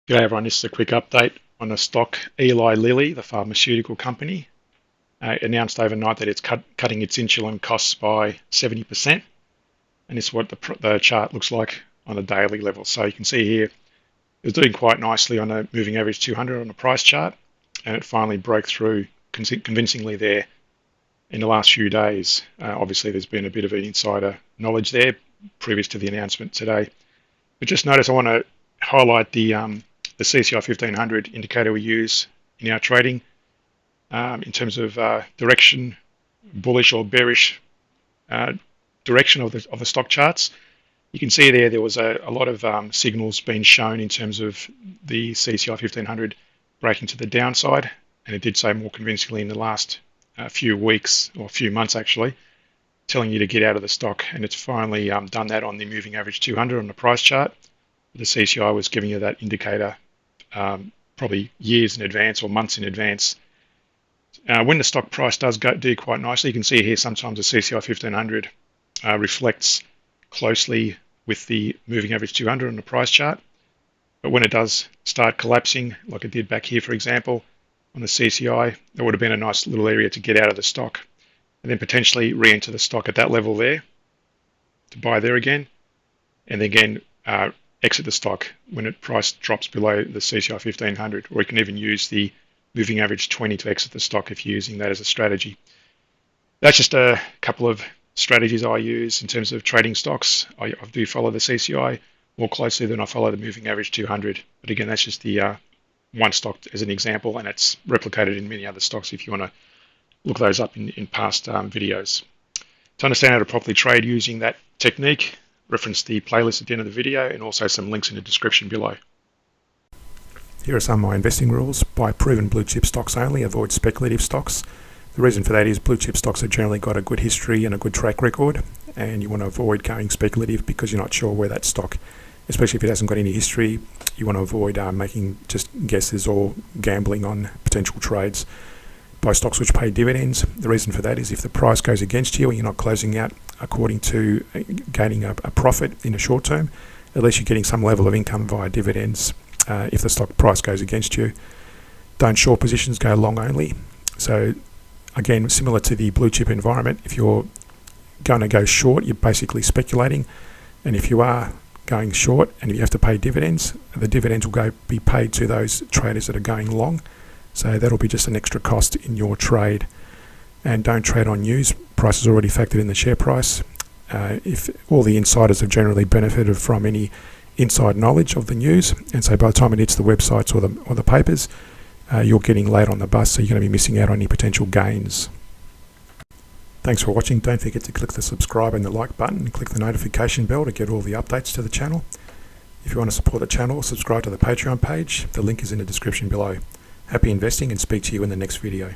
G'day everyone, this is a quick update on the stock Eli Lilly, the pharmaceutical company. Announced overnight that it's cutting its insulin costs by 70%, and this is what the chart looks like on a daily level. So you can see here, it was doing quite nicely on a moving average 200 on the price chart, and it finally broke through convincingly there in the last few days. Obviously, there's been a bit of an insider knowledge there previous to the announcement today. But just notice I want to highlight the CCI 1500 indicator we use in our trading in terms of direction, bullish or bearish direction of the stock charts. You can see there was a lot of signals being shown in terms of the CCI 1500 breaking to the downside, and it did so more convincingly in the last few weeks or few months actually, telling you to get out of the stock, and it's finally done that on the moving average 200 on the price chart. The CCI was giving you that indicator probably years in advance or months in advance. When the stock price does do quite nicely, you can see here sometimes the CCI 1500 reflects closely with the moving average 200 on the price chart. But when it does start collapsing, like it did back here, for example, on the CCI, there would have been a nice little area to get out of the stock and then potentially re-enter the stock at that level there to buy there again, and then again exit the stock when it price drops below the CCI 1500, or you can even use the moving average 20 to exit the stock if you're using that as a strategy. That's just a couple of strategies I use in terms of trading stocks. I do follow the CCI more closely than I follow the moving average 200. But again, that's just the one stock as an example, and it's replicated in many other stocks if you want to look those up in past videos. To understand how to properly trade using that technique, reference the playlist at the end of the video and also some links in the description below. Here are some of my investing rules. Buy proven blue chip stocks only, avoid speculative stocks. The reason for that is blue chip stocks have generally got a good history and a good track record, and you want to avoid going speculative because you're not sure where that stock, especially if it hasn't got any history, you want to avoid making just guesses or gambling on potential trades. Buy stocks which pay dividends. The reason for that is if the price goes against you and you're not closing out according to gaining a profit in the short term, at least you're getting some level of income via dividends if the stock price goes against you. Don't short positions, go long only. So again, similar to the blue chip environment, if you're going to go short, you're basically speculating, and if you are going short and if you have to pay dividends, the dividends will be paid to those traders that are going long. So that'll be just an extra cost in your trade. And don't trade on news. Price is already factored in the share price. If all the insiders have generally benefited from any inside knowledge of the news, and so by the time it hits the websites or the papers, you're getting late on the bus, so you're going to be missing out on any potential gains. Thanks for watching. Don't forget to click the subscribe and the like button and click the notification bell to get all the updates to the channel. If you want to support the channel, subscribe to the Patreon page. The link is in the description below. Happy investing, and speak to you in the next video.